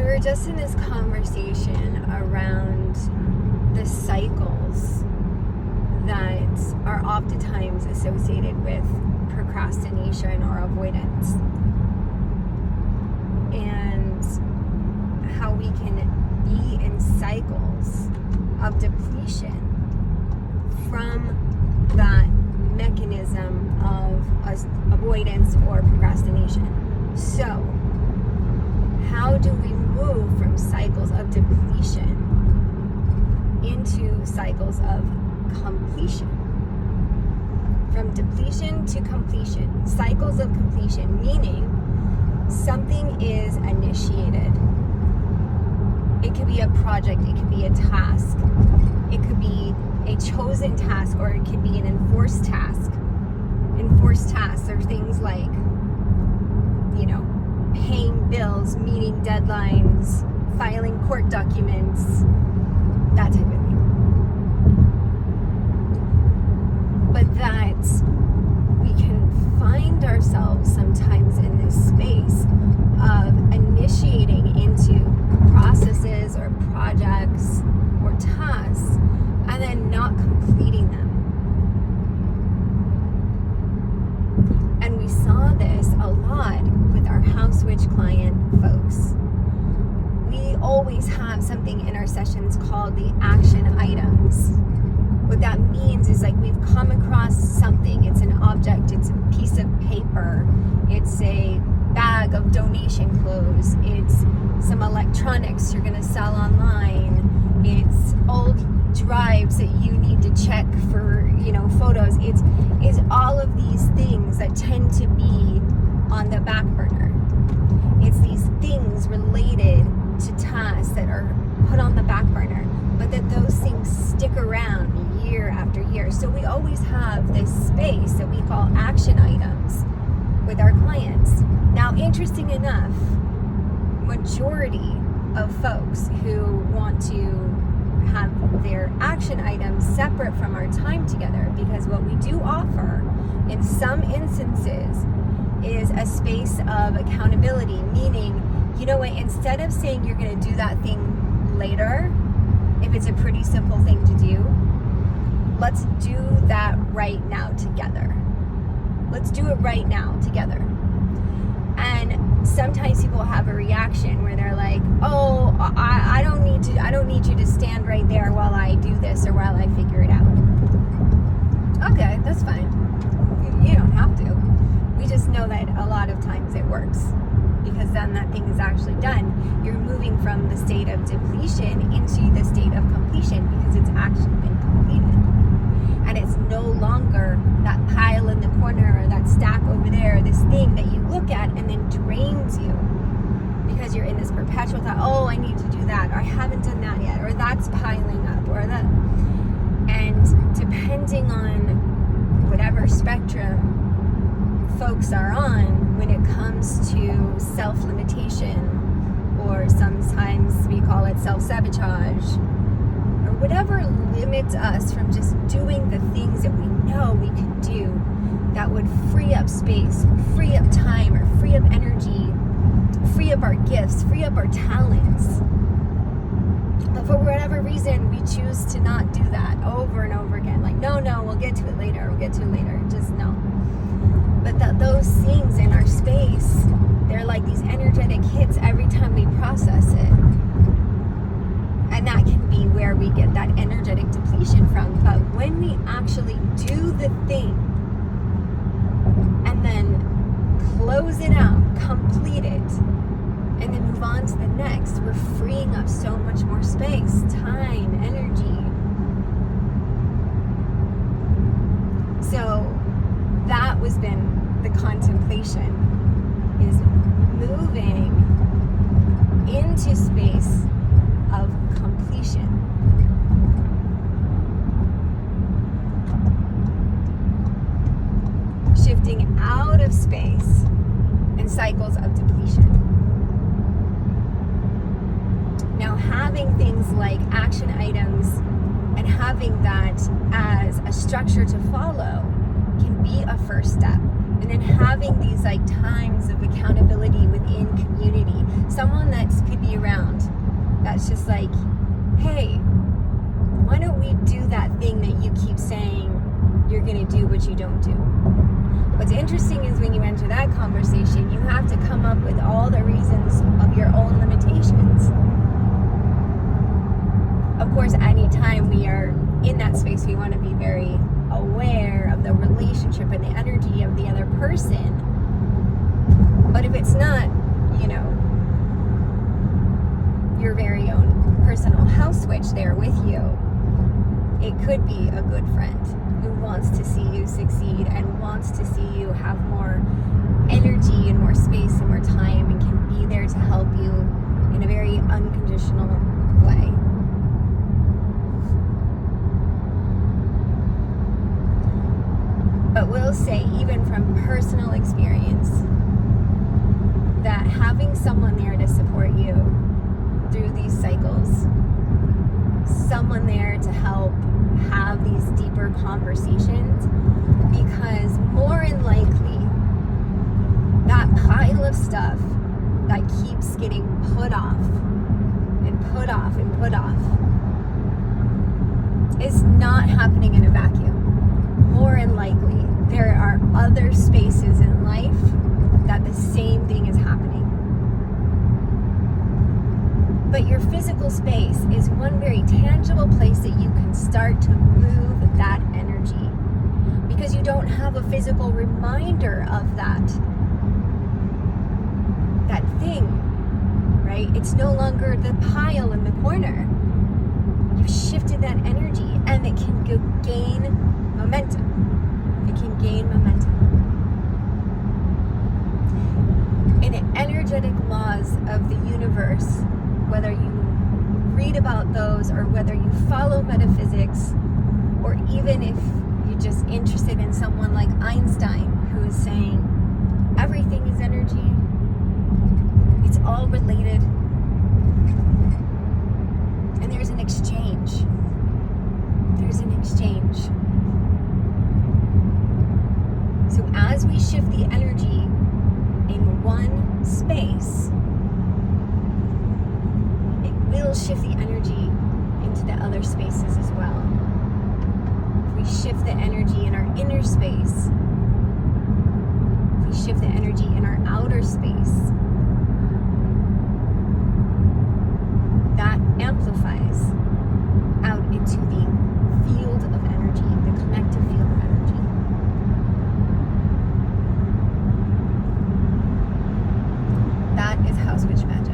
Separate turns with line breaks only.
were just in this conversation around the cycles that are oftentimes associated with procrastination or avoidance, and how we can be in cycles of depletion from that mechanism of avoidance or procrastination. So, how do we move from cycles of depletion into cycles of completion? From depletion to completion, cycles of completion, meaning something is initiated. It could be a project, it could be a task, it could be a chosen task, or it could be an enforced task. Enforced tasks are things like, paying bills, meeting deadlines, filing court documents, that type of thing. But that we can find ourselves sometimes in this space of initiating into processes or projects or tasks and then not completing them. And we saw this a lot with our house witch client folks. We always have something in our sessions called the action items. What that means is like we've come across something. It's an object, it's a piece of paper, it's a bag of donation clothes, it's some electronics you're gonna sell online, it's old drives that you need to check for, photos. It's all of these things that tend to be on the back burner. It's these things related to tasks that are put on the back burner, but that those things stick around year after year. So we always have this space that we call action items with our clients. Now, interesting enough, majority of folks who want to have their action items separate from our time together, because what we do offer in some instances is a space of accountability, meaning, instead of saying you're going to do that thing later, if it's a pretty simple thing to do, let's do that right now together. Let's do it right now together. And sometimes people have a reaction where they're like, oh, I don't need you to stand right there while I do this or while I figure it out. Okay, that's fine. You don't have to. We just know that a lot of times it works, because then that thing is actually done. You're moving from the state of depletion into the state of completion because it's actually been completed. And it's no longer that pile in the corner or that stack over there, this thing that you look at and then drains you because you're in this perpetual thought, oh, I need to do that, or I haven't done that yet, or that's piling up, or that. And depending on whatever spectrum folks are on when it comes to self-limitation, or sometimes we call it self-sabotage, or whatever limits us from just doing the things that we know we can do that would free up space, free up time, or free up energy, free up our gifts, free up our talents. But for whatever reason, we choose to not do that over and over again. Like, no, we'll get to it later, just no. But those things in our space, they're like these energetic hits every time we process it. And that can be where we get that energetic depletion from. But when we actually do the thing and then close it out, complete it, and then move on to the next, we're freeing up so much more space, time, energy. So that was then the contemplation, is moving into space of completion. Shifting out of space and cycles of depletion. Now, having things like action items and having that as a structure to follow can be a first step. And then having these like times of accountability within community, someone that could be around that's just like, hey, why don't we do that thing that you keep saying you're going to do but you don't do? What's interesting is when you enter that conversation, you have to come up with all the reasons of your own limitations. Of course, anytime we are in that space, we want to be very aware of the relationship and the energy of the other person. But if it's not, you know, your very own personal house switch there with you, it could be a good friend who wants to see you succeed and wants to see you have more energy and more space and more time and can be there to help you in a very unconditional way. But we'll say, even from personal experience, that having someone there to support you through these cycles, someone there to help have these deeper conversations, because more than likely that pile of stuff that keeps getting put off and put off and put off is not happening in a vacuum. More than likely there are other spaces in life that the same thing is happening. But your physical space is one very tangible place that you can start to move that energy, because you don't have a physical reminder of that thing, right? It's no longer the pile in the corner. You've shifted that energy, and it can gain momentum. It can gain momentum. In the energetic laws of the universe, whether you read about those or whether you follow metaphysics, or even if you're just interested in someone like Einstein, who is saying everything is energy, it's all related, and there's an exchange. There's an exchange. So as we shift the energy in one space, will shift the energy into the other spaces as well. If we shift the energy in our inner space, if we shift the energy in our outer space, that amplifies out into the field of energy, the collective field of energy. That is how Switch Magic